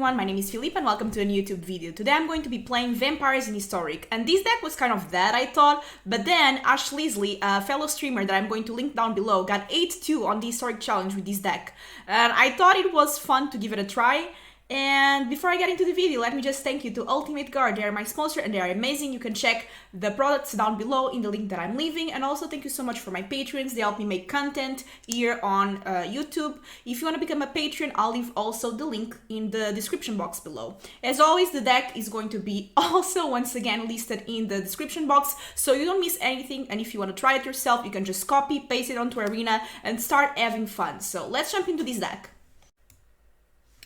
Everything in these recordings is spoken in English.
everyone, my name is Philippe and welcome to a new YouTube video. Today I'm going to be playing Vampires in Historic, and this deck was kind of dead, I thought, but then Ash Leslie, a fellow streamer that I'm going to link down below, got 8-2 on the Historic Challenge with this deck, and I thought it was fun to give it a try. And before I get into the video, let me just thank you to Ultimate Guard. They are my sponsor and they are amazing. You can check the products down below in the link that I'm leaving. And also thank you so much for my patrons. They help me make content here on YouTube. If you want to become a patron, I'll leave also the link in the description box below. As always, the deck is going to be also once again listed in the description box, so you don't miss anything. And if you want to try it yourself, you can just copy, paste it onto Arena and start having fun. So let's jump into this deck.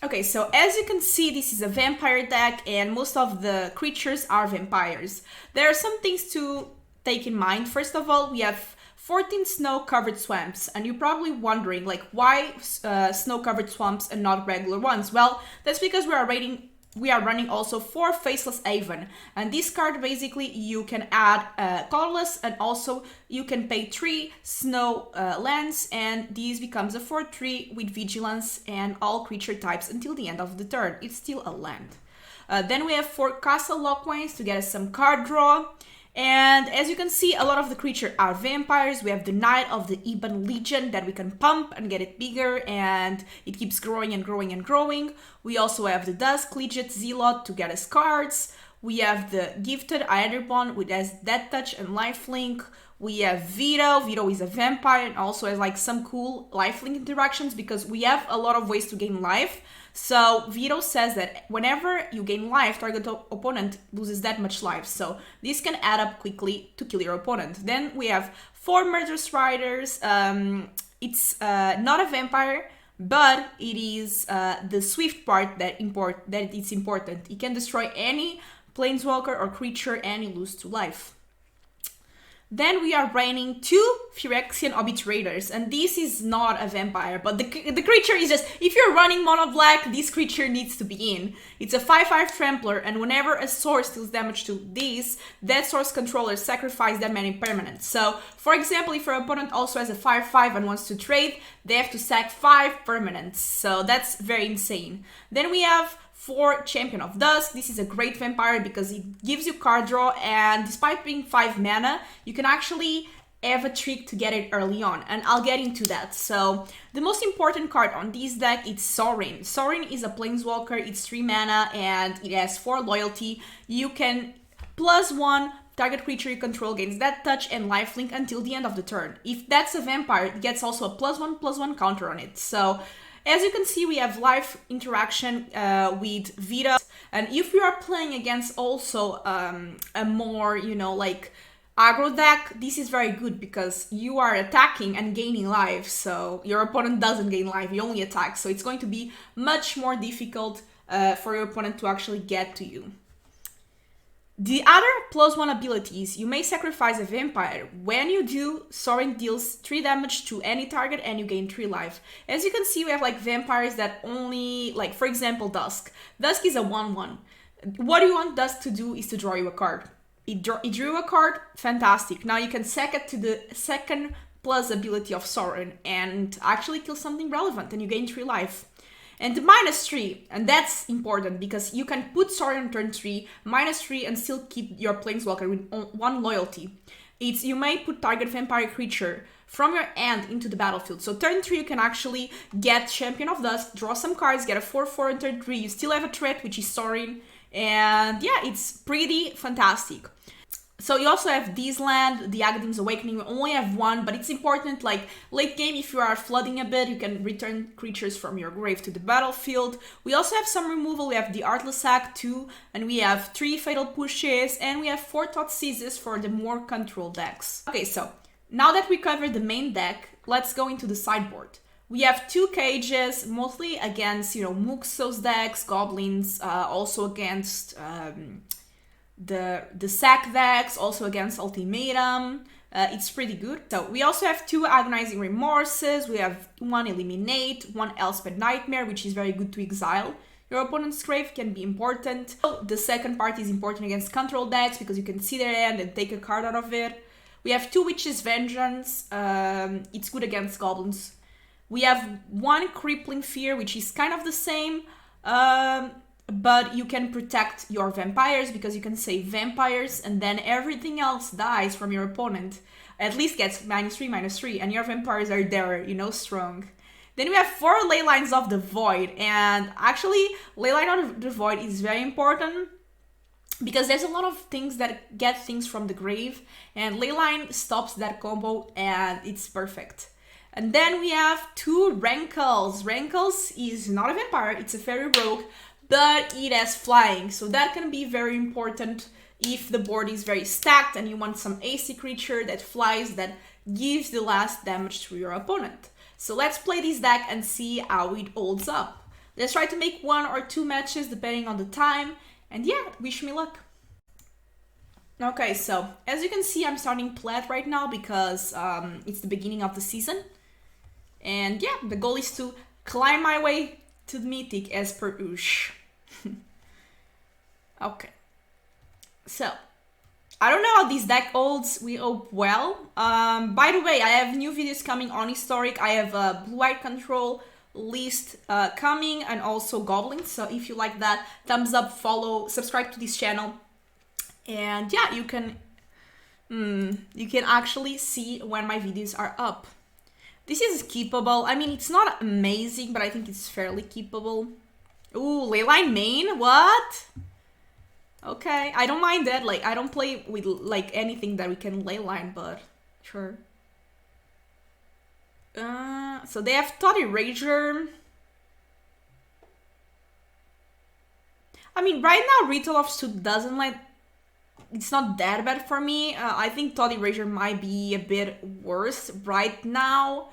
Okay, so as you can see, this is a vampire deck and most of the creatures are vampires. There are some things to take in mind. First of all, we have 14 snow-covered swamps, and you're probably wondering, like, why snow-covered swamps and not regular ones? Well, that's because we are running also 4 Faceless Haven, and this card basically you can add colorless, and also you can pay 3 snow lands, and this becomes a 4/3 with vigilance and all creature types until the end of the turn. It's still a land. Then we have 4 Castle Lockways to get us some card draw. And as you can see, a lot of the creatures are vampires. We have the Knight of the Ebon Legion that we can pump and get it bigger, and it keeps growing and growing and growing. We also have the Dusk Legate Zealot to get us cards. We have the Gifted Aetherbond, which has Death Touch and Lifelink. We have Vito. Vito is a vampire and also has like some cool lifelink interactions because we have a lot of ways to gain life. So Vito says that whenever you gain life, target opponent loses that much life. So this can add up quickly to kill your opponent. Then we have 4 Murderous Riders. It's not a vampire, but it is the swift part that it's important. It can destroy any planeswalker or creature and you lose 2 life. Then we are raining 2 Phyrexian Obiturators, and this is not a vampire, but the creature is just, if you're running mono black, this creature needs to be in. It's a 5/5 Trampler, and whenever a source deals damage to this, that source controller sacrifices that many permanents. So, for example, if your opponent also has a 5/5 and wants to trade, they have to sack 5 permanents, so that's very insane. Then we have 4 Champion of Dusk. This is a great vampire because it gives you card draw, and despite being 5 mana, you can actually have a trick to get it early on, and I'll get into that. So the most important card on this deck is Sorin. Sorin is a planeswalker, it's 3 mana and it has 4 loyalty. You can +1 target creature you control gains Death Touch and lifelink until the end of the turn. If that's a vampire, it gets also a +1/+1 counter on it. So as you can see, we have life interaction with Vito, and if you are playing against also a more, like aggro deck, this is very good because you are attacking and gaining life, so your opponent doesn't gain life, you only attack, so it's going to be much more difficult for your opponent to actually get to you. The other +1 abilities, you may sacrifice a vampire. When you do, Sorin deals 3 damage to any target and you gain 3 life. As you can see, we have like vampires that only, like for example, Dusk. Dusk is a 1/1. What you want Dusk to do is to draw you a card. It drew a card, fantastic. Now you can sack it to the second plus ability of Sorin and actually kill something relevant and you gain 3 life. And the -3, and that's important because you can put Sorin on turn 3, -3, and still keep your planeswalker with 1 loyalty. You may put target vampire creature from your hand into the battlefield. So turn 3 you can actually get Champion of Dusk, draw some cards, get a 4/4 on turn 3, you still have a threat which is Sorin, and yeah, it's pretty fantastic. So you also have this land, the Agaddim's Awakening. We only have 1, but it's important, like late game, if you are flooding a bit, you can return creatures from your grave to the battlefield. We also have some removal. We have the Artless Sack 2, and we have 3 Fatal Pushes, and we have 4 Thoughtseize for the more control decks. Okay, so now that we covered the main deck, let's go into the sideboard. We have 2 cages, mostly against, Muxos decks, goblins, also against the sack decks, also against Ultimatum. It's pretty good. So we also have 2 Agonizing Remorses. We have 1 Eliminate, 1 Elspeth Nightmare, which is very good to exile. Your opponent's grave can be important. The second part is important against control decks because you can see their hand and take a card out of it. We have 2 Witch's Vengeance. It's good against goblins. We have 1 Crippling Fear, which is kind of the same. but you can protect your vampires because you can say vampires and then everything else dies from your opponent. At least gets -3/-3, and your vampires are there, you know, strong. Then we have 4 Leylines of the Void, and actually Leyline of the Void is very important because there's a lot of things that get things from the grave, and Leyline stops that combo and it's perfect. And then we have 2 Rankles. Rankles is not a vampire, it's a fairy rogue, but it has flying, so that can be very important if the board is very stacked and you want some AC creature that flies that gives the last damage to your opponent. So let's play this deck and see how it holds up. Let's try to make 1 or 2 matches depending on the time, and yeah, wish me luck. Okay, so as you can see, I'm starting Plat right now because it's the beginning of the season. And yeah, the goal is to climb my way to the Mythic as per Ush. Okay. So, I don't know how this deck holds, we hope well. By the way, I have new videos coming on Historic. I have a Blue-White Control list coming and also Goblins. So if you like that, thumbs up, follow, subscribe to this channel. And yeah, you can actually see when my videos are up. This is keepable. I mean, it's not amazing, but I think it's fairly keepable. Ooh, Leyline main? What? Okay, I don't mind that. Like, I don't play with like anything that we can Leyline, but sure. So they have Thought Erasure. I mean, right now Ritual of Suit doesn't like. It's not that bad for me. I think Thought Erasure might be a bit worse right now.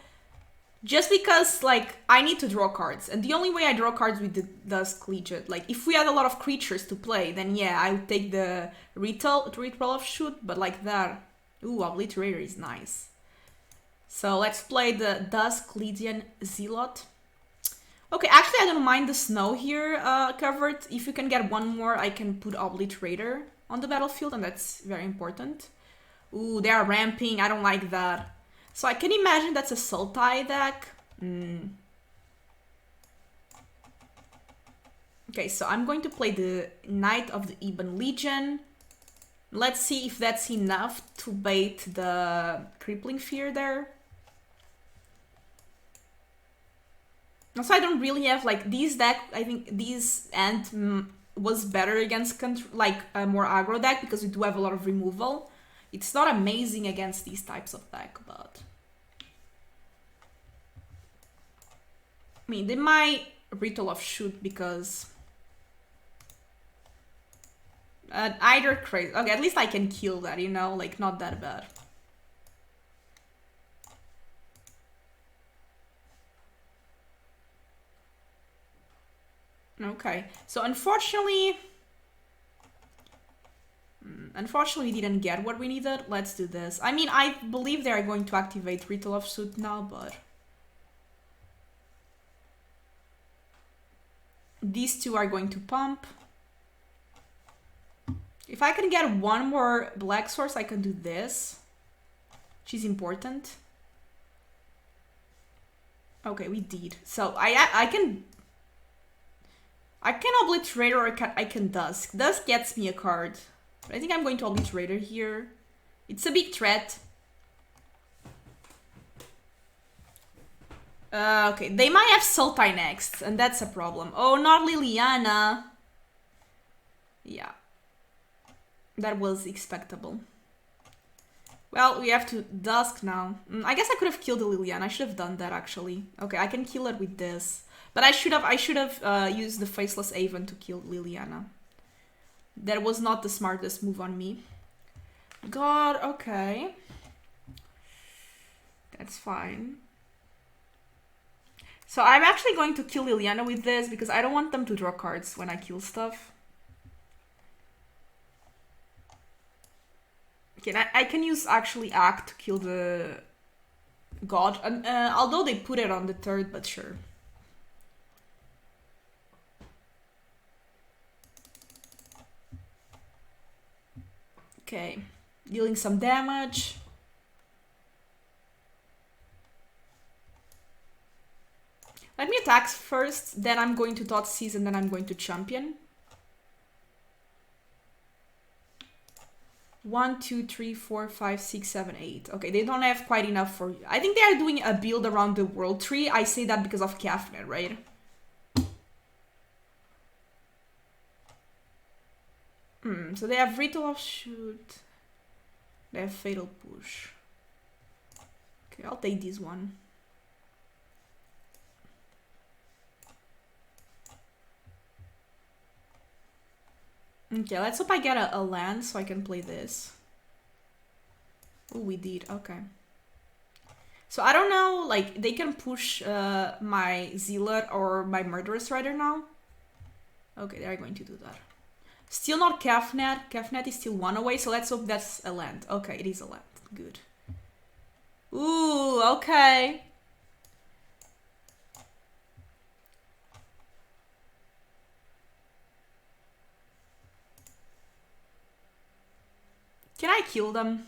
Just because, like, I need to draw cards. And the only way I draw cards with the Dusk Legion, like, if we had a lot of creatures to play, then yeah, I would take the Ritual of Shoot, but like that. Ooh, Obliterator is nice. So let's play the Dusk Legion Zealot. Okay, actually I don't mind the snow here covered. If you can get 1 more, I can put Obliterator on the battlefield, and that's very important. Ooh, they are ramping, I don't like that. So I can imagine that's a Sultai deck. Okay, so I'm going to play the Knight of the Ebon Legion. Let's see if that's enough to bait the Crippling Fear there. Also, I don't really have, like, this deck, I think this end was better against, like, a more aggro deck because we do have a lot of removal. It's not amazing against these types of deck, but... I mean, they might Ritual of Shoot because... either crazy... Okay, at least I can kill that, you know? Like, not that bad. Okay, so unfortunately... Unfortunately, we didn't get what we needed. Let's do this. I mean, I believe they are going to activate Ritual of Suit now, but... These 2 are going to pump. If I can get 1 more black source, I can do this. Which is important. Okay, we did. So I can Obliterate or I can Dusk. Dusk gets me a card. But I think I'm going to Obliterator here. It's a big threat. Okay, they might have Sultai next, and that's a problem. Oh, not Liliana. Yeah. That was expectable. Well, we have to Dusk now. I guess I could have killed the Liliana. I should have done that, actually. Okay, I can kill it with this. But I should have used the Faceless Haven to kill Liliana. That was not the smartest move on me. God, okay. That's fine. So I'm actually going to kill Liliana with this because I don't want them to draw cards when I kill stuff. Okay, I can use actually Act to kill the God. Although they put it on the 3rd, but sure. Okay, dealing some damage. Let me attack first, then I'm going to Thoughtseize, and then I'm going to Champion. 1, 2, 3, 4, 5, 6, 7, 8. Okay, they don't have quite enough for... I think they are doing a build around the world tree. I say that because of Kefnet, right? So they have Ritual of Shoot. They have Fatal Push. Okay, I'll take this one. Okay, let's hope I get a land so I can play this. Oh, we did. Okay. So I don't know, like, they can push my Zealot or my Murderous Rider now. Okay, they are going to do that. Still not Kefnet. Kefnet is still 1 away, so let's hope that's a land. Okay, it is a land. Good. Ooh, okay. Can I kill them?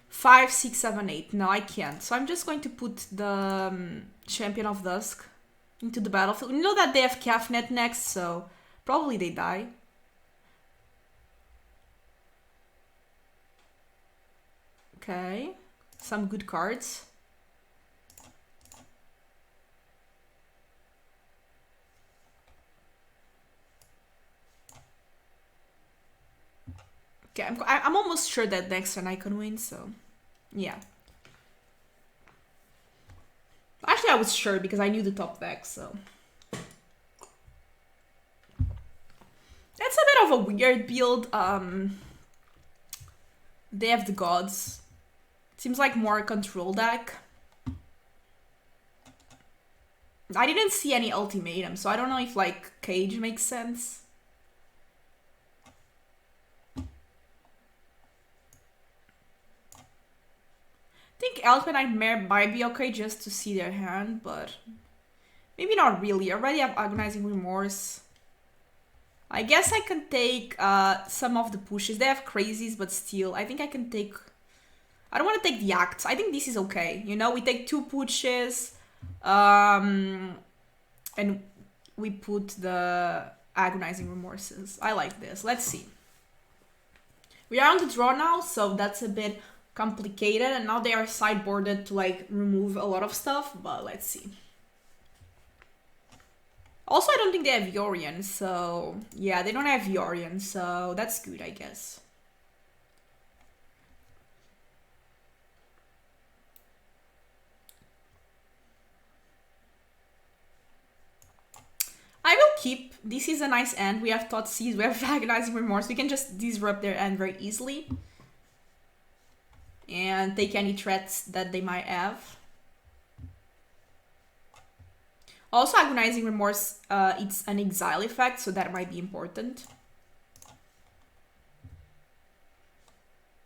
5, 6, 7, 8. No, I can't. So I'm just going to put the Champion of Dusk into the battlefield. You know that they have Kefnet next, so probably they die. Okay, some good cards. Okay, I'm almost sure that next turn I can win, so yeah. Actually, I was sure because I knew the top deck, so. That's a bit of a weird build. They have the gods. Seems like more a control deck. I didn't see any ultimatum, so I don't know if like Cage makes sense. I think Elfin Nightmare might be okay just to see their hand, but maybe not really. I already have Agonizing Remorse. I guess I can take some of the pushes. They have crazies, but still, I think I can take... I don't want to take the acts. I think this is okay. You know, we take 2 pushes, and we put the Agonizing Remorses. I like this. Let's see. We are on the draw now, so that's a bit complicated, and now they are sideboarded to like remove a lot of stuff, but let's see. Also, I don't think they have Yorion, so yeah, they don't have Yorion, so that's good, I guess. I will keep. This is a nice end. We have Thoughtseize, we have Agonizing Remorse. We can just disrupt their end very easily. And take any threats that they might have. Also, Agonizing Remorse, it's an exile effect, so that might be important.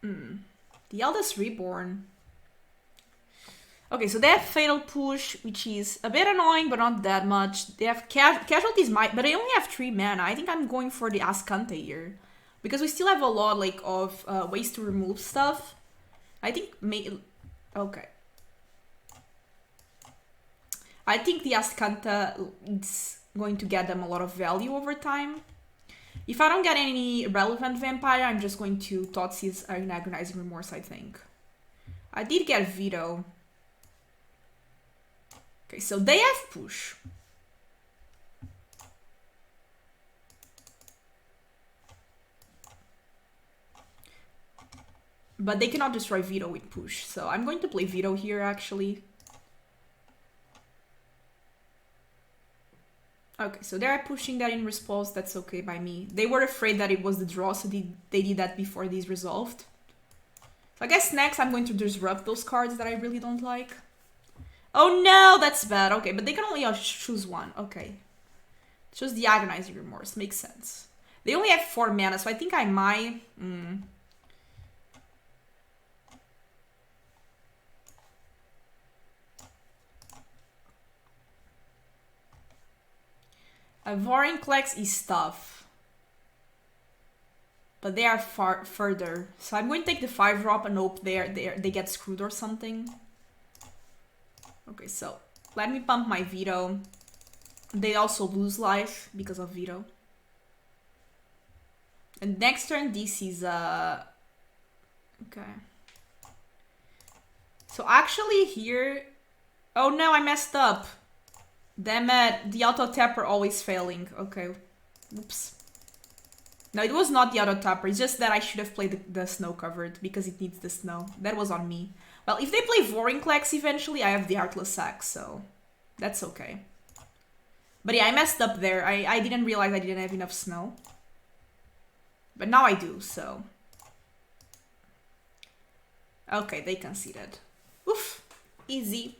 The Eldest Reborn. Okay, so they have Fatal Push, which is a bit annoying, but not that much. They have Casualties, but they only have 3 mana. I think I'm going for the Azcanta here. Because we still have a lot like of ways to remove stuff. I think okay. I think the Azcanta is going to get them a lot of value over time. If I don't get any relevant vampire, I'm just going to Thoughtseize an Agonizing Remorse, I think. I did get Veto. Okay, so they have push. But they cannot destroy Veto with push, so I'm going to play Veto here, actually. Okay, so they're pushing that in response, that's okay by me. They were afraid that it was the draw, so they did that before these resolved. So I guess next I'm going to disrupt those cards that I really don't like. Oh no, that's bad. Okay, but they can only choose one. Okay. Choose the Agonizing Remorse. Makes sense. They only have 4 mana, so I think I might... A Vorinclex is tough. But they are far further. So I'm going to take the 5-drop and hope they get screwed or something. Okay, so let me pump my Veto. They also lose life because of Veto. And next turn, this is Okay. So actually here... Oh no, I messed up. Damn it, the auto tapper always failing. Okay, oops. No, it was not the auto tapper, it's just that I should have played the snow covered because it needs the snow. That was on me. Well, if they play Vorinclex eventually, I have the Artless Axe, so that's okay. But yeah, I messed up there. I didn't realize I didn't have enough snow. But now I do, so... Okay, they conceded. Oof, easy.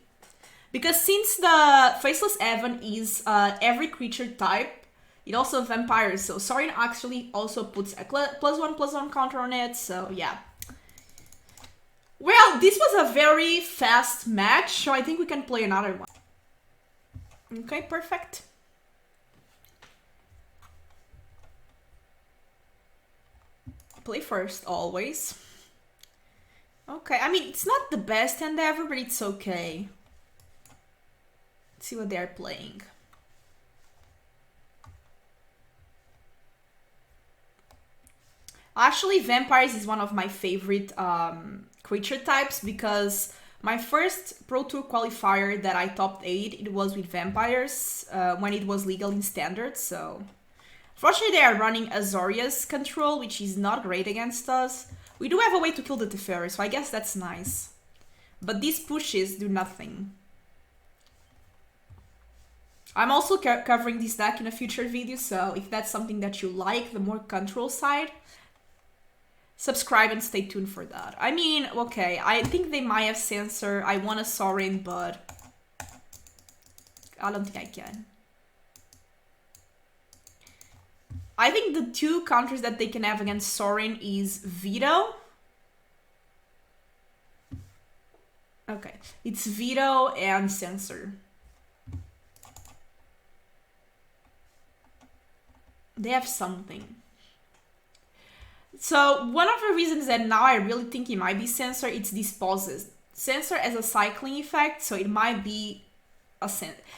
Because since the Faceless Evan is every creature type, it also vampires, so Sorin actually also puts a +1/+1 counter on it, so yeah. Well, this was a very fast match, so I think we can play another one. Okay, perfect. Play first, always. Okay, I mean, it's not the best hand ever, but it's okay. Let's see what they're playing. Actually, vampires is one of my favorite creature types because my first Pro Tour qualifier that I topped 8, it was with vampires when it was legal in standard, so... Fortunately, they are running Azorius control, which is not great against us. We do have a way to kill the Teferi, so I guess that's nice. But these pushes do nothing. I'm also covering this deck in a future video, so if that's something that you like, the more control side, subscribe and stay tuned for that. I mean, okay, I think they might have Censor. I want a Sorin, but I don't think I can. I think the two counters that they can have against Sorin is Veto. Okay, it's Veto and Censor. They have something. So one of the reasons that now I really think it might be Censor, it's these pauses. Censor has a cycling effect, so it might be a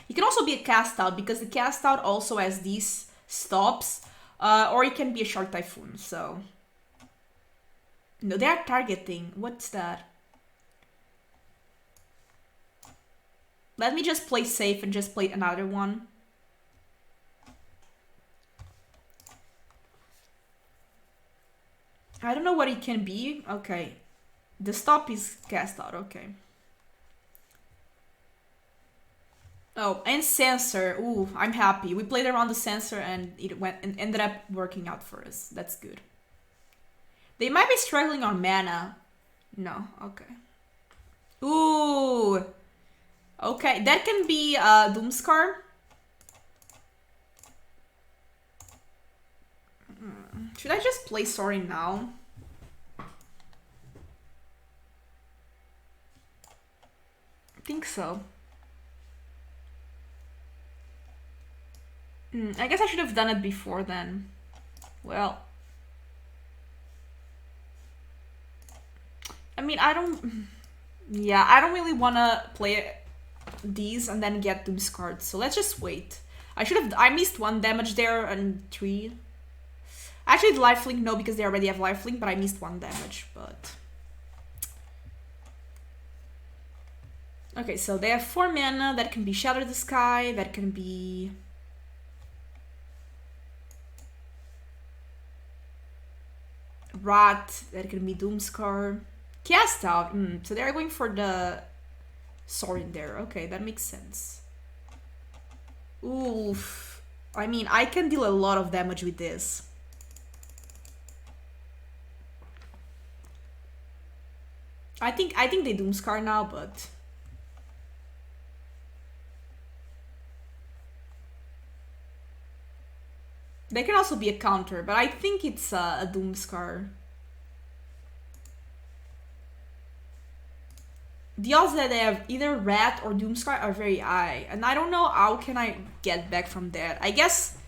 it can also be a cast out because the cast out also has these stops. Or it can be a short typhoon, so... No, they are targeting. What's that? Let me just play safe and just play another one. I don't know what it can be. Okay. The stop is cast out, okay. Oh, and Censor. Ooh, I'm happy. We played around the Censor and it went and ended up working out for us. That's good. They might be struggling on mana. No, okay. Ooh. Okay, that can be Doomscar. Should I just play Sorin now? I think so. I guess I should have done it before then. Well. I mean, I don't... Yeah, I don't really want to play these and then get Doomscarred, so let's just wait. I missed 1 damage there and 3. Actually, the lifelink, no, because they already have lifelink, but I missed 1 damage, but... Okay, so they have 4 mana, that can be Shatter the Sky, that can be... Rat, that can be Doomscar. Cast out, so they're going for the Sorin there. Okay, that makes sense. Oof. I mean, I can deal a lot of damage with this. I think they Doomscar now, but... They can also be a counter, but I think it's a Doomscar. The odds that they have either Rat or Doomscar are very high, and I don't know how can I get back from that. I guess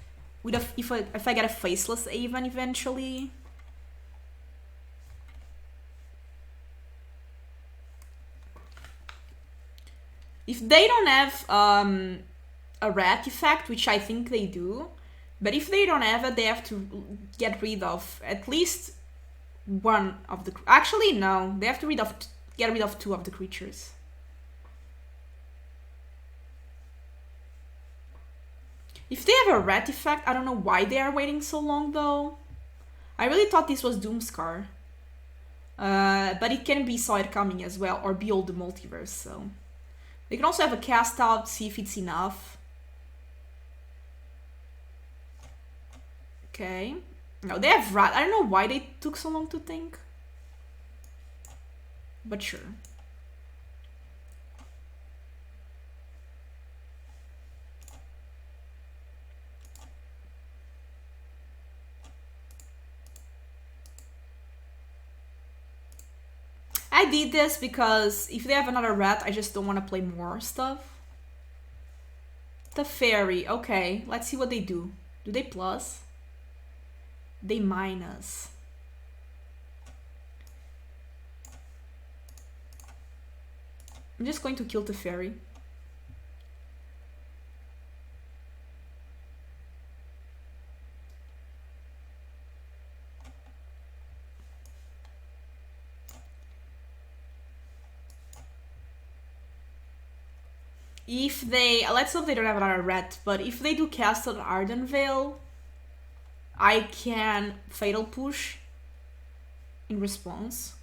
with if I get a Faceless Aven eventually. If they don't have a Rat effect, which I think they do, but if they don't have it, they have to get rid of at least one of the... Actually, no. They have to get rid of 2 of the creatures. If they have a rat effect, I don't know why they are waiting so long, though. I really thought this was Doomscar. But it can be Saw It Coming as well, or Behold the Multiverse, so... They can also have a cast out, see if it's enough. Okay. No, they have rat. I don't know why they took so long to think. But sure. I did this because if they have another rat, I just don't want to play more stuff. The fairy. Okay, let's see what they do. Do they plus? They minus. I'm just going to kill the fairy. If they... Let's hope they don't have another rat, but if they do cast on Ardenvale, I can Fatal Push in response.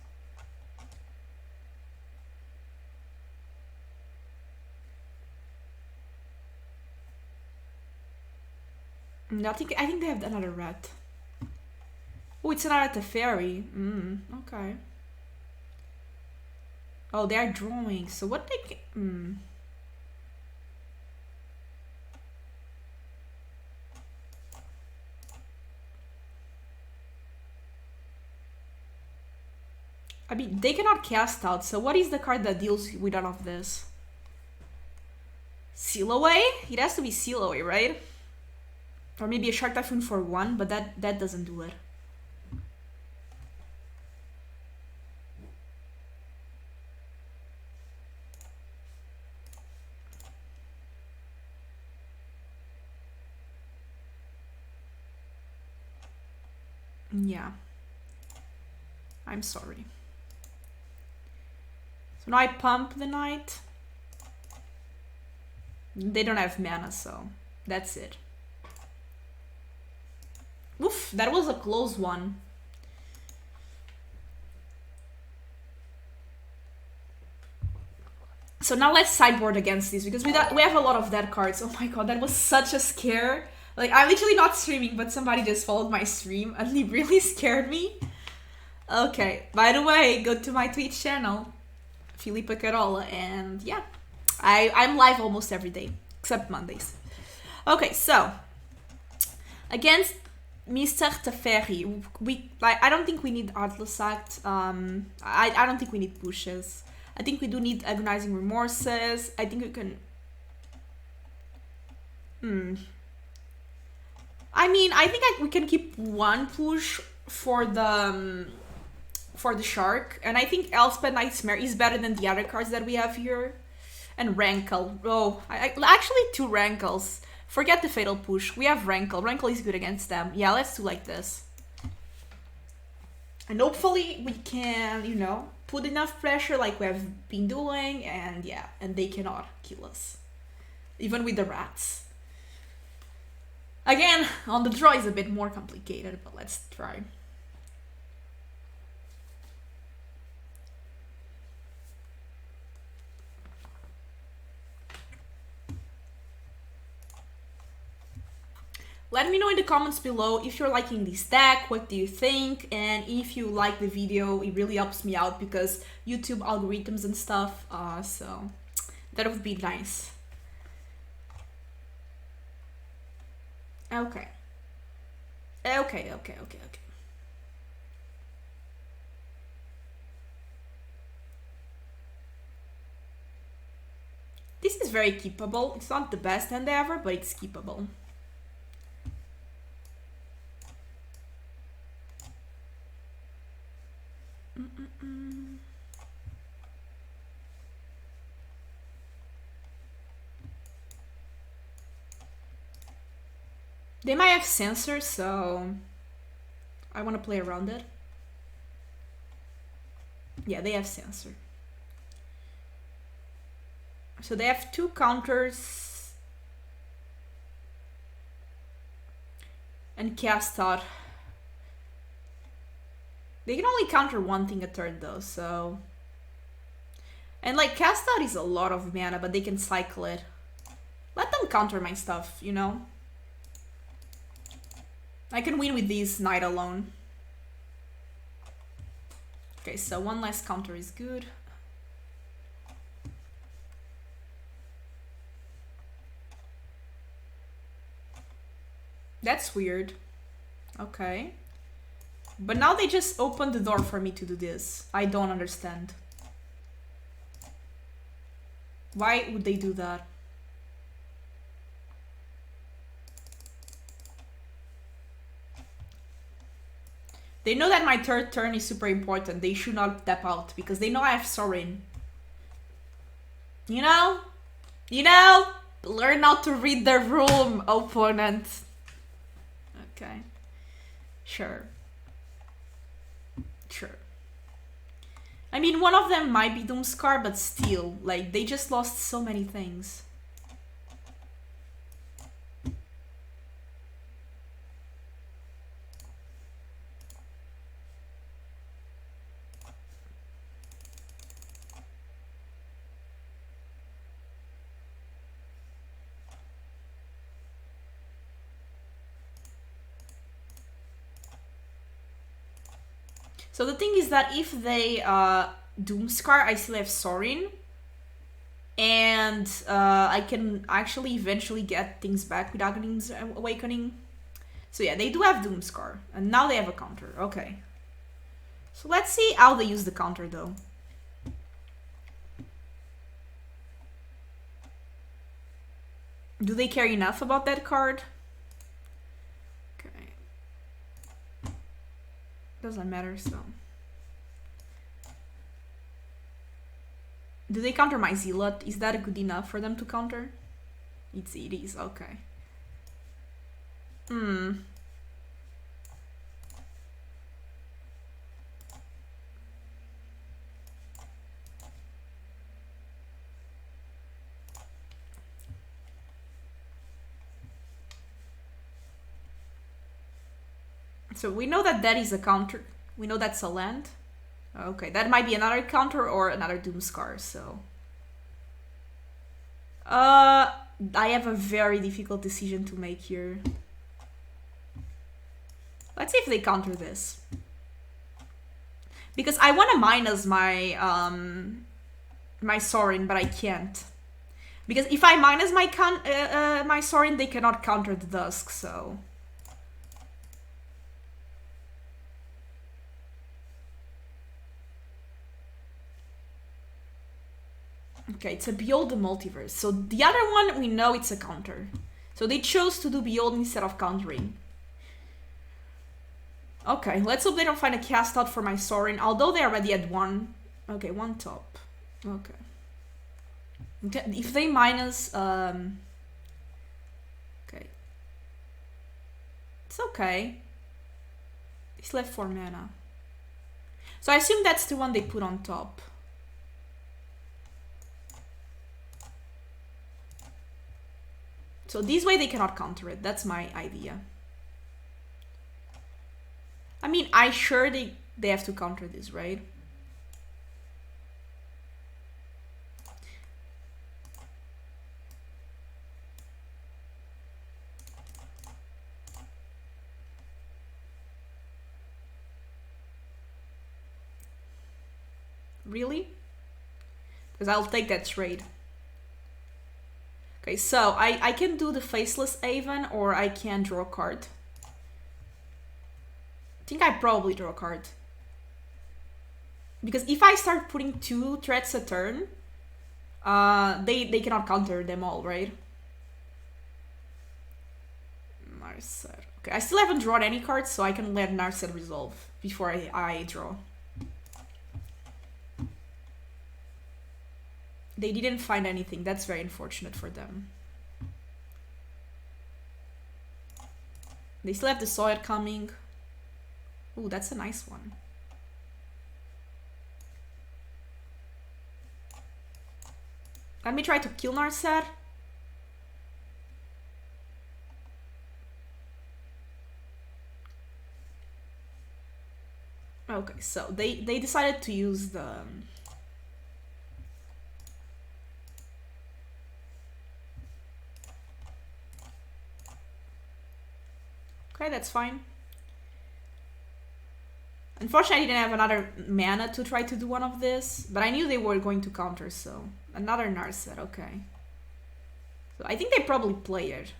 I think they have another rat. Oh, it's another Teferi. Okay. Oh, they are drawing. So what they can... I mean, they cannot cast out, so what is the card that deals with all of this? Seal Away? It has to be Seal Away, right? Or maybe a Shark Typhoon for 1, but that doesn't do it. Yeah. I'm sorry. So now I pump the knight. They don't have mana, so that's it. Oof, that was a close one. So now let's sideboard against this, because we have a lot of dead cards. Oh my god, that was such a scare. Like, I'm literally not streaming, but somebody just followed my stream and he really scared me. Okay, by the way, go to my Twitch channel, Filipa Carola, and yeah, I'm live almost every day, except Mondays. Okay, so, against Mr. Teferi, I don't think we need Artless Act, I don't think we need pushes. I think we do need Agonizing Remorses. I think we can... I mean, I think we can keep one push for the shark. And I think Elspeth Nightmare is better than the other cards that we have here. And Rankle. Oh, actually 2 Rankles. Forget the Fatal Push. We have Rankle. Rankle is good against them. Yeah, let's do like this. And hopefully we can, you know, put enough pressure like we have been doing, and yeah, and they cannot kill us. Even with the rats. Again, on the draw is a bit more complicated, but let's try. Let me know in the comments below if you're liking this deck, what do you think, and if you like the video, it really helps me out because YouTube algorithms and stuff, so that would be nice. Okay. Okay. This is very keepable. It's not the best hand ever, but it's keepable. They might have sensors, so I want to play around it. Yeah, they have Sensor. So they have 2 counters. And Cast Out. They can only counter 1 thing a turn though, so... And like, Cast Out is a lot of mana, but they can cycle it. Let them counter my stuff, you know? I can win with these Knight alone. Okay, so 1 less counter is good. That's weird. Okay. But now they just opened the door for me to do this. I don't understand. Why would they do that? They know that my 3rd turn is super important. They should not tap out because they know I have Sorin. You know? You know? Learn how to read the room, opponent. Okay. Sure. Sure. I mean, one of them might be Doomscar, but still, like, they just lost so many things. So the thing is that if they Doomscar, I still have Sorin. And I can actually eventually get things back with Aghanim's Awakening. So yeah, they do have Doomscar. And now they have a counter. Okay. So let's see how they use the counter though. Do they care enough about that card? Okay. Doesn't matter, so... Do they counter my Zealot? Is that good enough for them to counter? It is, okay. So we know that that is a counter. We know that's a land. Okay, that might be another counter or another Doomscar, so... I have a very difficult decision to make here. Let's see if they counter this. Because I want to minus my, my Sorin, but I can't. Because if I minus my my Sorin, they cannot counter the Dusk, so... Okay, it's a Behold the Multiverse. So the other one, we know it's a counter. So they chose to do Behold instead of countering. Okay, let's hope they don't find a Cast Out for my Sorin, although they already had 1. Okay, 1 top. Okay. If they minus... Okay. It's okay. They still have 4 mana. So I assume that's the one they put on top. So this way they cannot counter it. That's my idea. I mean, I'm sure they have to counter this, right? Really? Because I'll take that trade. Okay, so I can do the Faceless Haven, or I can draw a card. I think I probably draw a card. Because if I start putting 2 threats a turn, they cannot counter them all, right? Narset. Okay, I still haven't drawn any cards, so I can let Narset resolve before I draw. They didn't find anything. That's very unfortunate for them. They still have the Sawyer coming. Ooh, that's a nice one. Let me try to kill Narset. Okay, so they decided to use the... Okay, that's fine. Unfortunately, I didn't have another mana to try to do one of this, but I knew they were going to counter, so... Another Narset, okay. So I think they probably play it.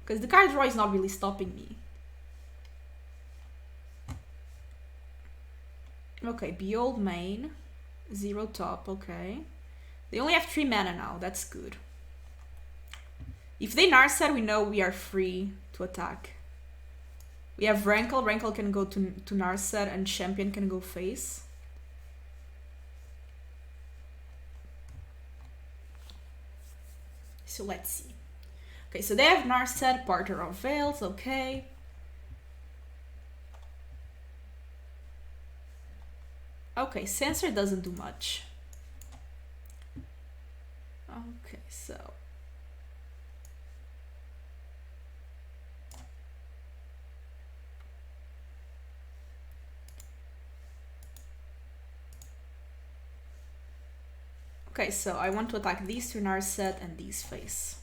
Because the card draw is not really stopping me. Okay, Behold main. 0 top, okay. They only have 3 mana now, that's good. If they Narset, we know we are free to attack. We have Rankle. Rankle can go to Narset and Champion can go face. So let's see. Okay, so they have Narset, Parter of Veils, okay. Okay, Censor doesn't do much. Okay, so... Okay, so I want to attack these two Narset and these face.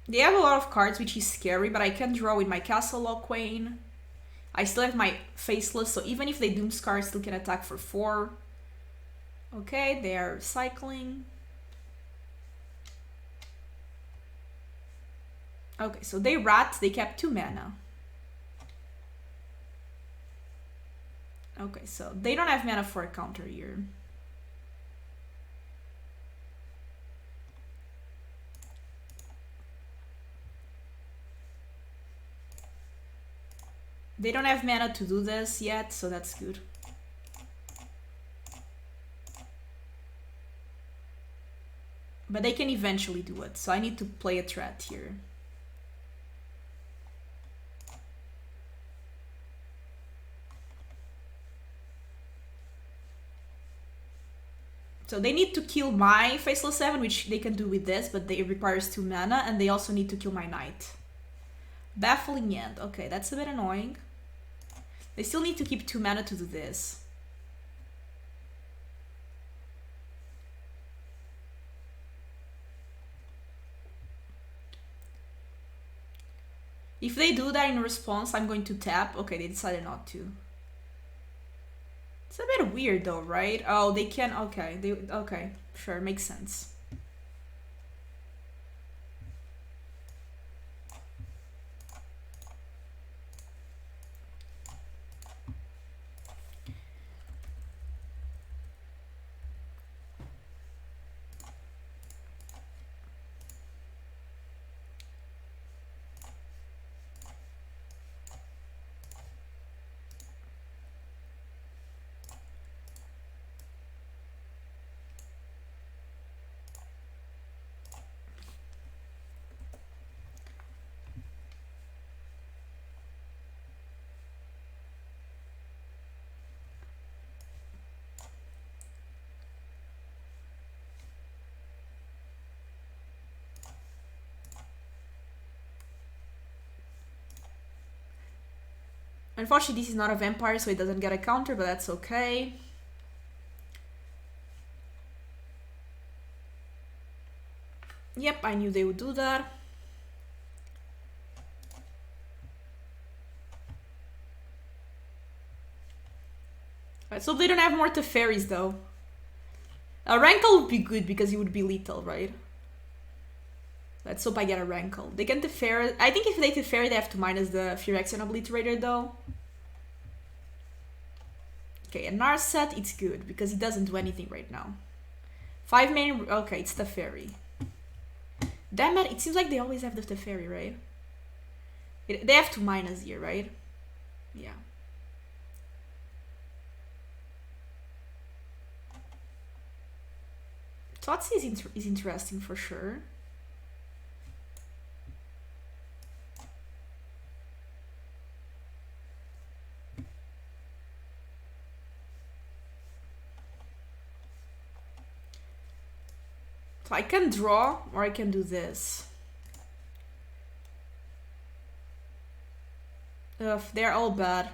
They have a lot of cards, which is scary, but I can draw with my Castle Locthwain. I still have my Faceless, so even if they Doomscar, I still can attack for 4. Okay, they are cycling. Okay, so they Rat, they kept 2 mana. Okay, so they don't have mana for a counter here. They don't have mana to do this yet, so that's good. But they can eventually do it, so I need to play a threat here. So they need to kill my Faceless 7, which they can do with this, but it requires 2 mana, and they also need to kill my Knight. Baffling End. Okay, that's a bit annoying. They still need to keep 2 mana to do this. If they do that in response, I'm going to tap. Okay, they decided not to. It's a bit weird though, right? Oh, they can... Okay, okay, sure, makes sense. Unfortunately, this is not a vampire, so it doesn't get a counter, but that's okay. Yep, I knew they would do that. Right, so they don't have more Teferis though. A Rankle would be good because it would be lethal, right? Let's hope I get a Rankle. They can Teferi. I think if they Teferi, they have to minus the Phyrexian Obliterator though. Okay, and Narset, it's good because it doesn't do anything right now. 5 main. Okay, it's Teferi. Damn it, it seems like they always have the Teferi, right? They have to minus here, right? Yeah. Thoughtseize is interesting for sure. So I can draw, or I can do this. Ugh, they're all bad.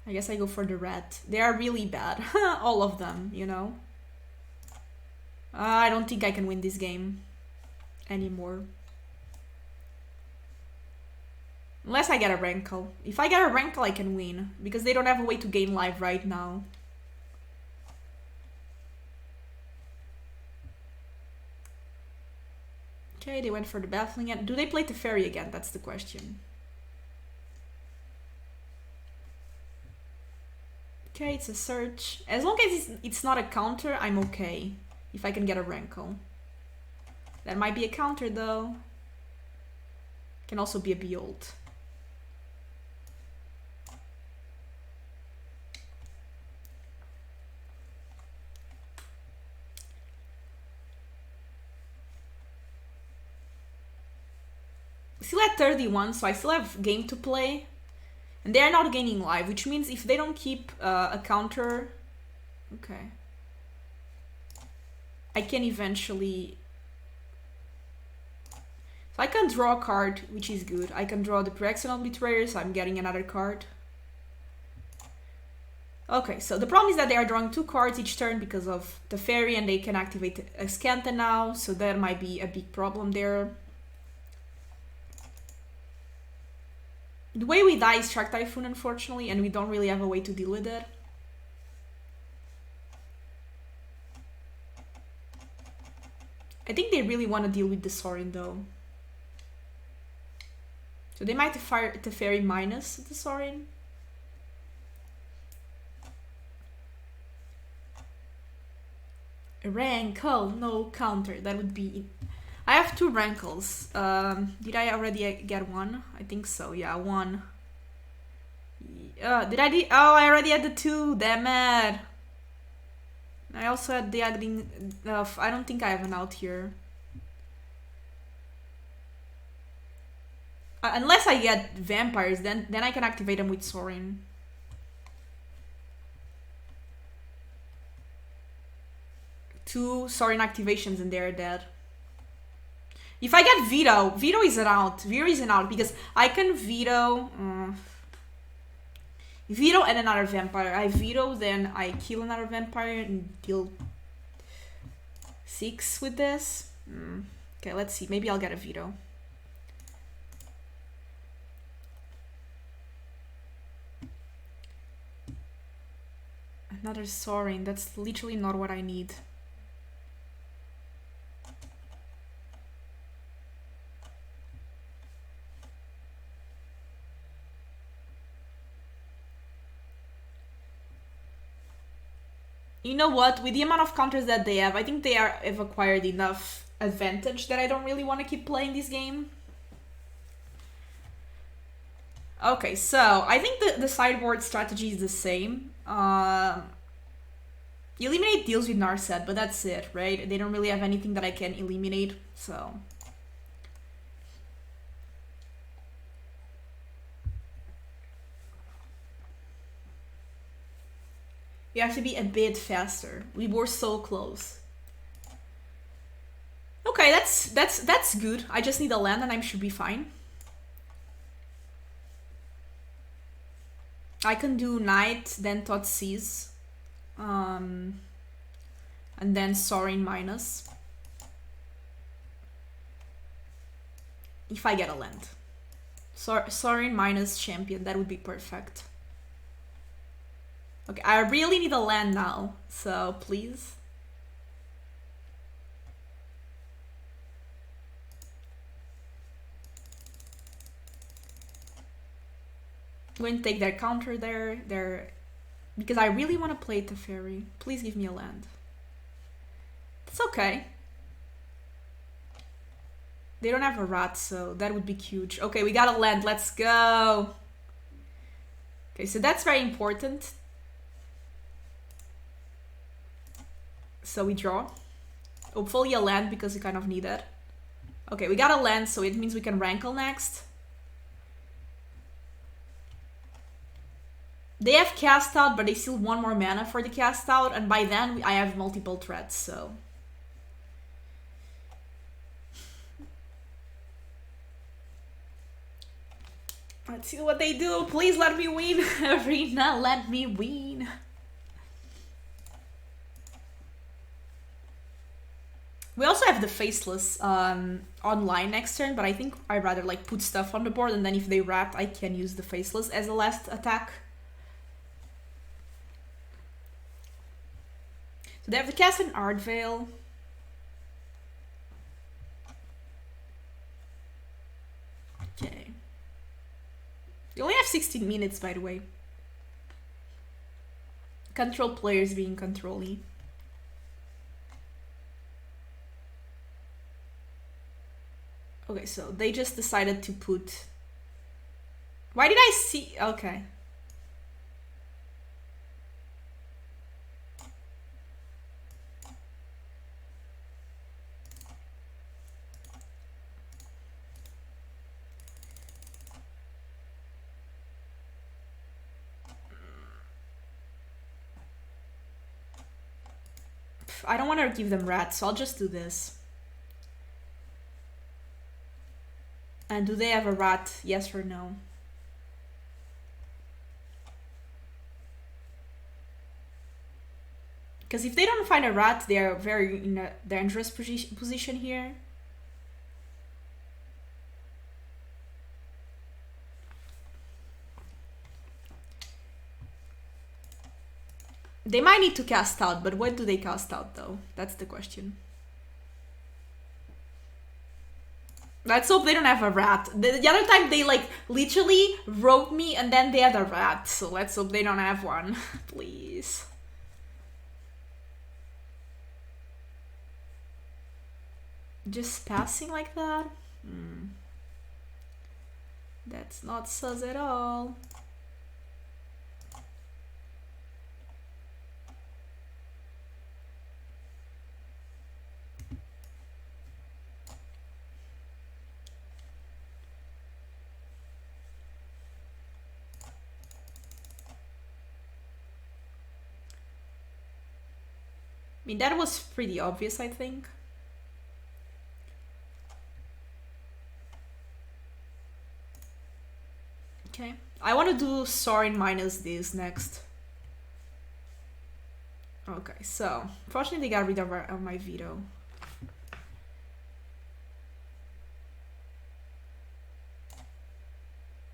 I guess I go for the red. They are really bad. All of them, you know? I don't think I can win this game anymore. Unless I get a Rankle. If I get a Rankle, I can win. Because they don't have a way to gain life right now. Okay, they went for the Baffling. Do they play Teferi again? That's the question. Okay, it's a search. As long as it's not a counter, I'm okay. If I can get a Rankle. That might be a counter though. Can also be a Behold. Still at 31, so I still have game to play. And they are not gaining life, which means if they don't keep a counter... Okay. I can eventually... So I can draw a card, which is good. I can draw the Praxian Obliterator, so I'm getting another card. Okay, so the problem is that they are drawing 2 cards each turn because of the Teferi, and they can activate a Scanta now, so that might be a big problem there. The way we die is Shark Typhoon, unfortunately, and we don't really have a way to deal with it. I think they really want to deal with the Sorin, though. So they might fire Teferi minus the Sorin. A Rankle, no counter. That would be... I have 2 Rankles. Did I already get one? I think so, yeah, 1. Oh, I already had the 2, damn it. I also had the Agding... I don't think I have an out here. Unless I get vampires, then I can activate them with Sorin. Two Sorin activations and they're dead. If I get Veto, Veto is an out. Veto is an out because I can Veto... Veto and another vampire. I Veto, then I kill another vampire and deal 6 with this. Okay, let's see. Maybe I'll get a Veto. Another Sorin. That's literally not what I need. You know what? With the amount of counters that they have, I think they have acquired enough advantage that I don't really want to keep playing this game. Okay, so I think the sideboard strategy is the same. Eliminate deals with Narset, but that's it, right? They don't really have anything that I can eliminate, so... You have to be a bit faster. We were so close. Okay, that's good. I just need a land and I should be fine. I can do Knight, then Thoughtseize. And then Sorin minus. If I get a land. Sorin minus Champion, that would be perfect. Okay, I really need a land now, so please. I'm going to take their counter there, because I really want to play Teferi. Please give me a land. It's okay. They don't have a rat, so that would be huge. Okay, we got a land, let's go. Okay, so that's very important. So we draw. Hopefully a land because we kind of need it. Okay, we got a land, so it means we can Rankle next. They have cast out, but they still want more mana for the cast out, and by then I have multiple threats, so... Let's see what they do. Please let me win. Arena, let me win. We also have the Faceless online next turn, but I think I'd rather like put stuff on the board, and then if they rat, I can use the Faceless as a last attack. So they have the cast and Ardvale. Okay. You only have 16 minutes, by the way. Control players being controlly. Okay, so they just decided to put... Why did I see... Okay. I don't want to give them rats, so I'll just do this. And do they have a rat? Yes or no? Because if they don't find a rat, they are very in a dangerous position here. They might need to cast out, but what do they cast out though? That's the question. Let's hope they don't have a rat. The other time they like literally wrote me and then they had a rat. So let's hope they don't have one. Please. Just passing like that? That's not sus at all. I mean, that was pretty obvious, I think. Okay. I want to do Sorin minus this next. Okay, so... Fortunately, they got rid of my veto.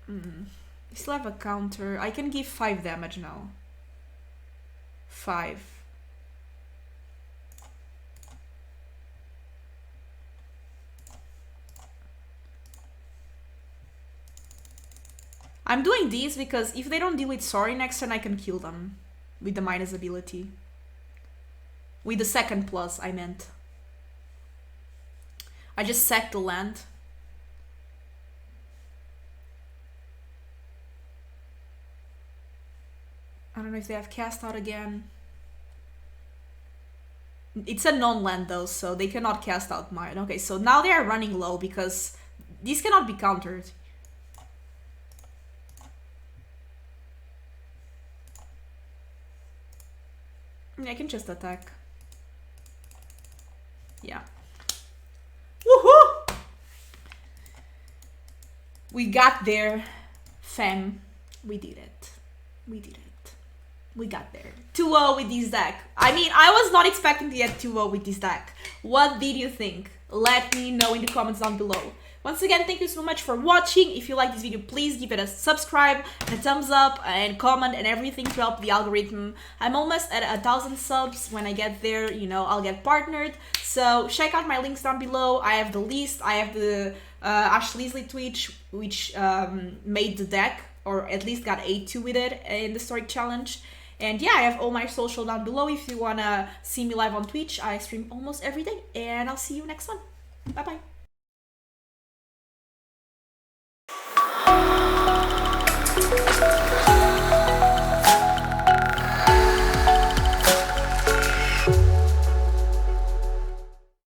I still have a counter. I can give 5 damage now. 5. I'm doing these because if they don't deal with Sorry next turn, I can kill them with the minus ability. With the second plus, I meant. I just sacked the land. I don't know if they have cast out again. It's a non-land though, so they cannot cast out mine. Okay, so now they are running low because these cannot be countered. I can just attack. Yeah. Woohoo! We got there, fam. We did it. We did it. We got there. 2-0 with this deck. I mean, I was not expecting to get 2-0 with this deck. What did you think? Let me know in the comments down below. Once again, thank you so much for watching. If you like this video, please give it a subscribe, a thumbs up, and comment and everything to help the algorithm. I'm almost at 1,000 subs. When I get there, you know, I'll get partnered. So check out my links down below. I have the list. I have the Ashley Leslie Twitch, which made the deck, or at least got 8-2 with it in the Story Challenge. And yeah, I have all my social down below if you wanna see me live on Twitch. I stream almost every day, and I'll see you next one. Bye bye.